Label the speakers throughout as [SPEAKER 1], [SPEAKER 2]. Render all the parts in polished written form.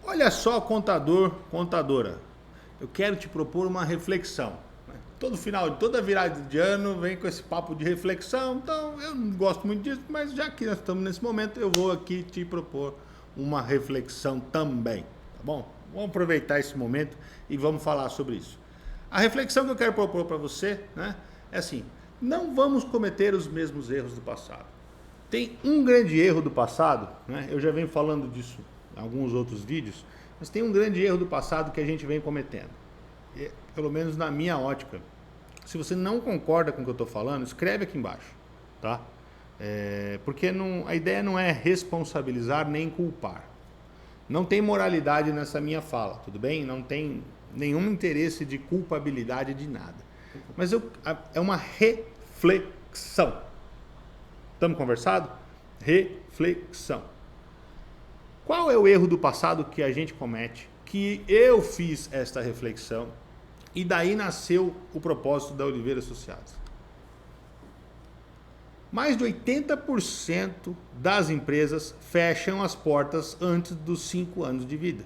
[SPEAKER 1] Olha só, contador, contadora, eu quero te propor uma reflexão. Todo final, toda virada de ano vem com esse papo de reflexão, então eu não gosto muito disso, mas já que nós estamos nesse momento, eu vou aqui te propor uma reflexão também, tá bom? Vamos aproveitar esse momento e vamos falar sobre isso. A reflexão que eu quero propor para você, né, é assim: não vamos cometer os mesmos erros do passado. Tem um grande erro do passado, né? Eu já venho falando disso em alguns outros vídeos, mas tem um grande erro do passado que a gente vem cometendo. Pelo menos na minha ótica. Se você não concorda com o que eu estou falando, escreve aqui embaixo, tá? Porque a ideia não é responsabilizar nem culpar. Não tem moralidade nessa minha fala, tudo bem? Não tem nenhum interesse de culpabilidade de nada. Mas é uma reflexão. Estamos conversados? Reflexão. Qual é o erro do passado que a gente comete? Que eu fiz esta reflexão e daí nasceu o propósito da Oliveira Associados. Mais de 80% das empresas fecham as portas antes dos 5 anos de vida.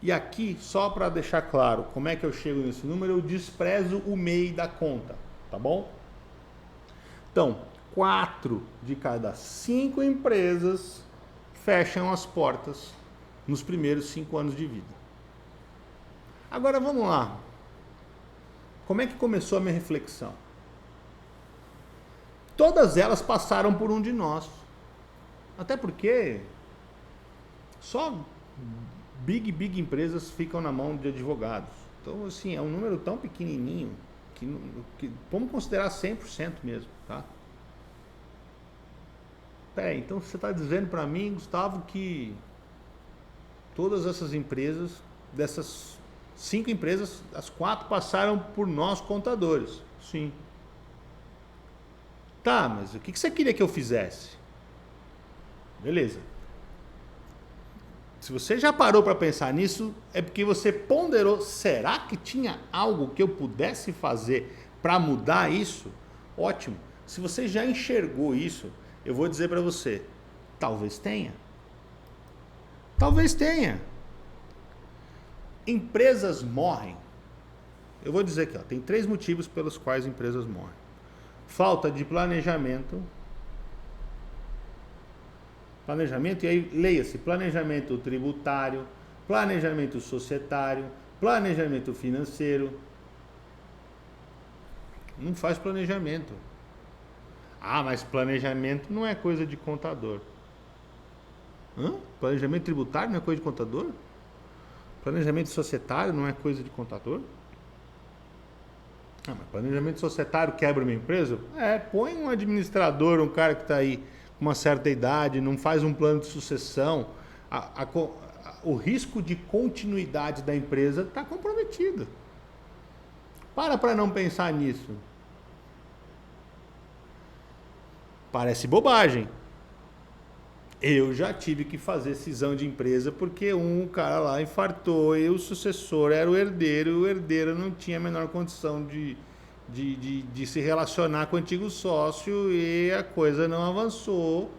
[SPEAKER 1] E aqui, só para deixar claro como é que eu chego nesse número, eu desprezo o MEI da conta, tá bom? Então, 4 de cada 5 empresas fecham as portas nos primeiros 5 anos de vida. Agora vamos lá. Como é que começou a minha reflexão? Todas elas passaram por um de nós. Até porque só big empresas ficam na mão de advogados. Então, assim, é um número tão pequenininho que vamos considerar 100% mesmo, tá? Peraí, então você está dizendo para mim, Gustavo, que todas essas empresas, dessas 5 empresas, as 4 passaram por nós contadores? Sim. Tá, mas o que você queria que eu fizesse? Beleza. Se você já parou para pensar nisso, é porque você ponderou, será que tinha algo que eu pudesse fazer para mudar isso? Ótimo. Se você já enxergou isso, eu vou dizer para você, talvez tenha. Talvez tenha. Empresas morrem. Eu vou dizer aqui, ó, tem 3 motivos pelos quais empresas morrem. Falta de planejamento. Planejamento, e aí leia-se, planejamento tributário, planejamento societário, planejamento financeiro. Não faz planejamento. Ah, mas planejamento não é coisa de contador. Hã? Planejamento tributário não é coisa de contador? Planejamento societário não é coisa de contador? Ah, mas planejamento societário quebra uma empresa? Põe um administrador, um cara que está aí com uma certa idade, não faz um plano de sucessão. O risco de continuidade da empresa está comprometido. Para não pensar nisso. Parece bobagem. Eu já tive que fazer cisão de empresa porque um cara lá infartou e o sucessor era o herdeiro não tinha a menor condição de se relacionar com o antigo sócio e a coisa não avançou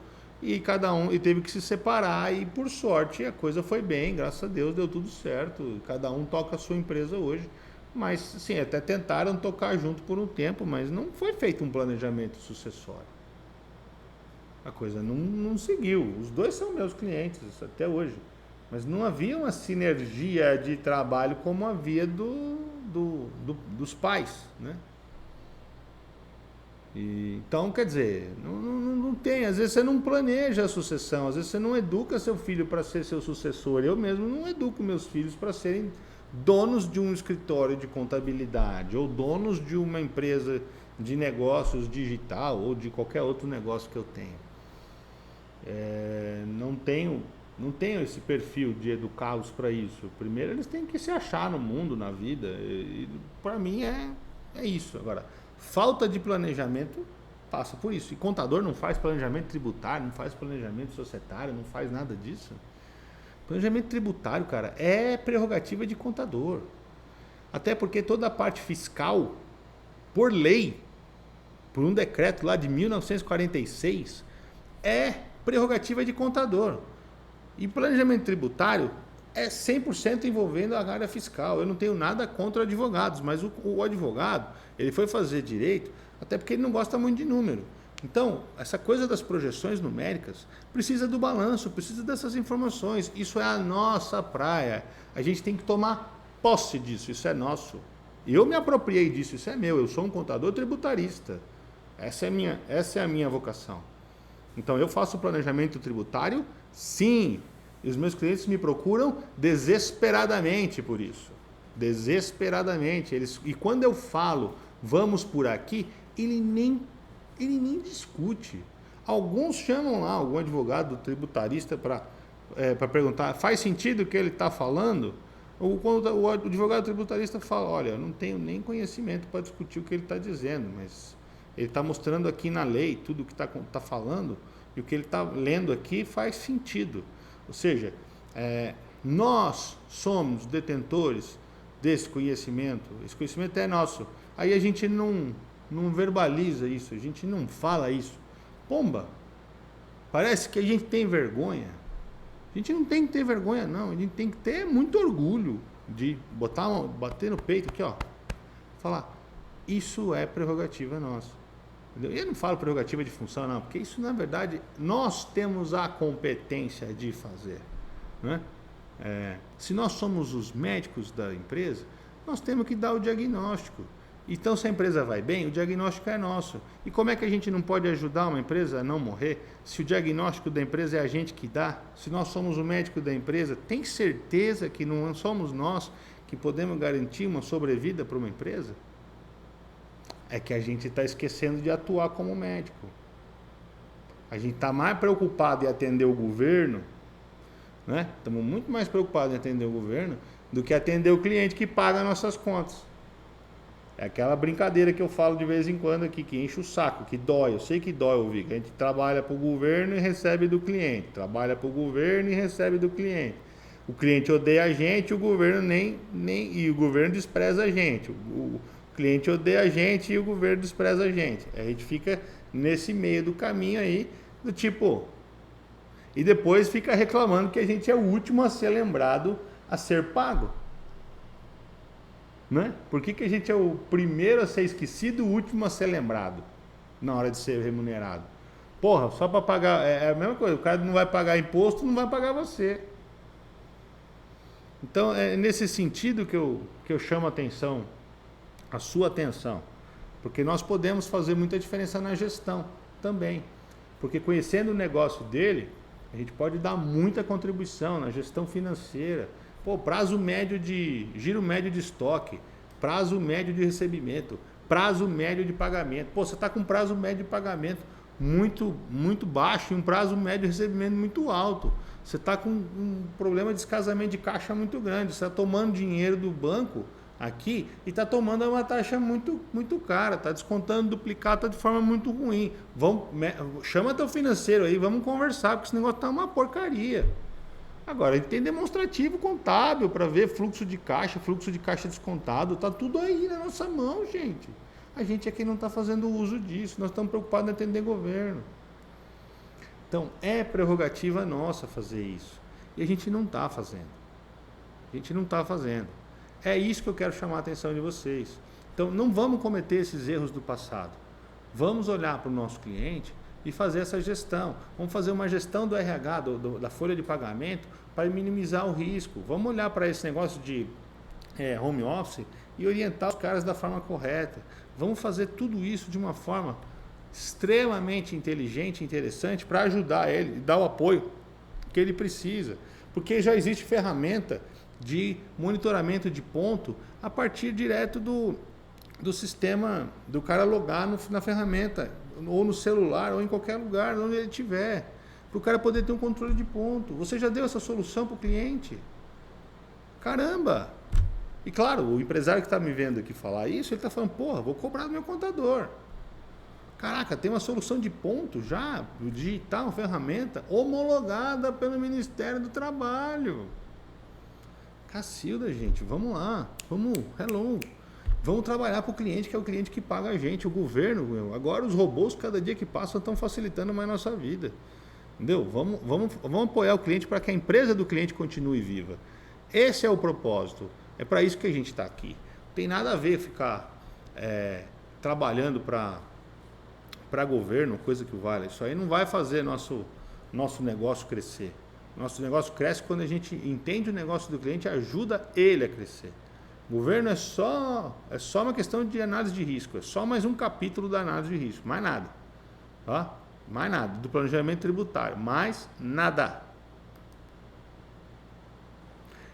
[SPEAKER 1] e cada um teve que se separar e por sorte a coisa foi bem, graças a Deus deu tudo certo, cada um toca a sua empresa hoje, mas sim, até tentaram tocar junto por um tempo, mas não foi feito um planejamento sucessório. A coisa não seguiu. Os dois são meus clientes até hoje. Mas não havia uma sinergia de trabalho como havia dos pais, né? Então, quer dizer, não tem. Às vezes você não planeja a sucessão. Às vezes você não educa seu filho para ser seu sucessor. Eu mesmo não educo meus filhos para serem donos de um escritório de contabilidade ou donos de uma empresa de negócios digital ou de qualquer outro negócio que eu tenha. Não tenho esse perfil de educá-los para isso. Primeiro eles têm que se achar no mundo, na vida. E para mim é isso. Agora, falta de planejamento passa por isso. E contador não faz planejamento tributário, não faz planejamento societário, não faz nada disso. Planejamento tributário, cara, é prerrogativa de contador. Até porque toda a parte fiscal, por lei, por um decreto lá de 1946, é prerrogativa de contador. E planejamento tributário é 100% envolvendo a área fiscal. Eu não tenho nada contra advogados, mas o advogado, ele foi fazer direito, até porque ele não gosta muito de número. Então, essa coisa das projeções numéricas precisa do balanço, precisa dessas informações. Isso é a nossa praia. A gente tem que tomar posse disso, isso é nosso. Eu me apropriei disso, isso é meu. Eu sou um contador tributarista. Essa é a minha vocação. Então, eu faço planejamento tributário, sim. E os meus clientes me procuram desesperadamente por isso. Desesperadamente. E quando eu falo, vamos por aqui, ele nem discute. Alguns chamam lá algum advogado tributarista para perguntar, faz sentido o que ele está falando? Quando o advogado tributarista fala, olha, eu não tenho nem conhecimento para discutir o que ele está dizendo, mas ele está mostrando aqui na lei tudo o que está falando, e o que ele está lendo aqui faz sentido. Ou seja, nós somos detentores desse conhecimento, esse conhecimento é nosso. Aí a gente não verbaliza isso, a gente não fala isso. Pomba, parece que a gente tem vergonha. A gente não tem que ter vergonha, não. A gente tem que ter muito orgulho de bater no peito aqui, ó. Falar, isso é prerrogativa nossa. Entendeu? Eu não falo prerrogativa de função, não, porque isso, na verdade, nós temos a competência de fazer. Né? Se nós somos os médicos da empresa, nós temos que dar o diagnóstico. Então, se a empresa vai bem, o diagnóstico é nosso. E como é que a gente não pode ajudar uma empresa a não morrer? Se o diagnóstico da empresa é a gente que dá, se nós somos o médico da empresa, tem certeza que não somos nós que podemos garantir uma sobrevida para uma empresa? É que a gente está esquecendo de atuar como médico. A gente está mais preocupado em atender o governo, né? Estamos muito mais preocupados em atender o governo do que atender o cliente que paga nossas contas. É aquela brincadeira que eu falo de vez em quando aqui, que enche o saco, que dói. Eu sei que dói ouvir, que a gente trabalha para o governo e recebe do cliente. Trabalha para o governo e recebe do cliente. O cliente odeia a gente, o governo e o governo despreza a gente. O cliente odeia a gente e o governo despreza a gente. A gente fica nesse meio do caminho aí, do tipo... E depois fica reclamando que a gente é o último a ser lembrado a ser pago. Né? Por que a gente é o primeiro a ser esquecido e o último a ser lembrado na hora de ser remunerado? Porra, só para pagar... É a mesma coisa, o cara não vai pagar imposto, não vai pagar você. Então, é nesse sentido que eu chamo a sua atenção. Porque nós podemos fazer muita diferença na gestão também. Porque conhecendo o negócio dele, a gente pode dar muita contribuição na gestão financeira. Pô, prazo médio giro médio de estoque, prazo médio de recebimento, prazo médio de pagamento. Pô, você está com prazo médio de pagamento muito baixo e um prazo médio de recebimento muito alto. Você está com um problema de descasamento de caixa muito grande. Você está tomando dinheiro do banco aqui e está tomando uma taxa muito cara, está descontando duplicata de forma muito ruim. Chama teu financeiro aí, vamos conversar, porque esse negócio está uma porcaria. Agora, tem demonstrativo contábil para ver fluxo de caixa descontado, está tudo aí na nossa mão, gente. A gente aqui não está fazendo uso disso, nós estamos preocupados em atender governo. Então, é prerrogativa nossa fazer isso. E a gente não está fazendo. É isso que eu quero chamar a atenção de vocês. Então, não vamos cometer esses erros do passado. Vamos olhar para o nosso cliente e fazer essa gestão. Vamos fazer uma gestão do RH, da folha de pagamento, para minimizar o risco. Vamos olhar para esse negócio de home office e orientar os caras da forma correta. Vamos fazer tudo isso de uma forma extremamente inteligente e interessante para ajudar ele, dar o apoio que ele precisa. Porque já existe ferramenta de monitoramento de ponto a partir direto do sistema, do cara logar na ferramenta, ou no celular, ou em qualquer lugar onde ele estiver, para o cara poder ter um controle de ponto. Você já deu essa solução para o cliente? Caramba! E claro, o empresário que está me vendo aqui falar isso, ele está falando, porra, vou cobrar do meu contador. Caraca, tem uma solução de ponto já, digital, uma ferramenta homologada pelo Ministério do Trabalho. Cacilda, gente, vamos lá, vamos trabalhar para o cliente, que é o cliente que paga a gente, o governo. Agora os robôs, cada dia que passam, estão facilitando mais a nossa vida. Entendeu? Vamos apoiar o cliente para que a empresa do cliente continue viva. esse é o propósito. É para isso que a gente está aqui. Não tem nada a ver ficar trabalhando para governo, coisa que vale. Isso aí não vai fazer nosso negócio crescer. Nosso negócio cresce quando a gente entende o negócio do cliente e ajuda ele a crescer. Governo é só uma questão de análise de risco. É só mais um capítulo da análise de risco. Mais nada. Tá? Mais nada. Do planejamento tributário. Mais nada.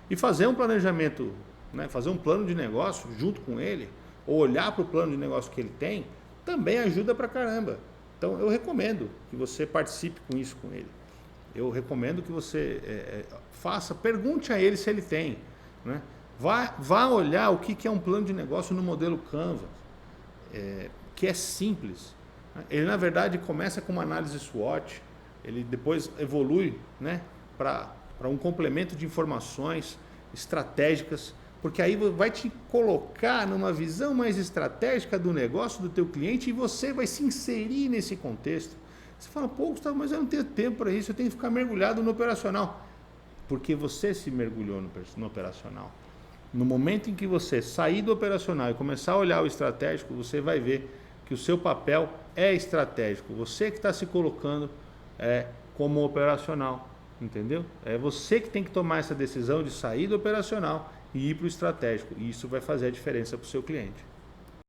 [SPEAKER 1] E fazer um planejamento, né, fazer um plano de negócio junto com ele, ou olhar para o plano de negócio que ele tem, também ajuda pra caramba. Então eu recomendo que você participe com isso com ele. Eu recomendo que você pergunte a ele se ele tem. Né? Vá olhar o que é um plano de negócio no modelo Canvas, que é simples. Ele na verdade começa com uma análise SWOT, ele depois evolui, né, para um complemento de informações estratégicas, porque aí vai te colocar numa visão mais estratégica do negócio do teu cliente e você vai se inserir nesse contexto. Você fala, pô, Gustavo, mas eu não tenho tempo para isso, eu tenho que ficar mergulhado no operacional. Porque você se mergulhou no operacional. No momento em que você sair do operacional e começar a olhar o estratégico, você vai ver que o seu papel é estratégico. Você que está se colocando como operacional. Entendeu? É você que tem que tomar essa decisão de sair do operacional e ir para o estratégico. E isso vai fazer a diferença para o seu cliente.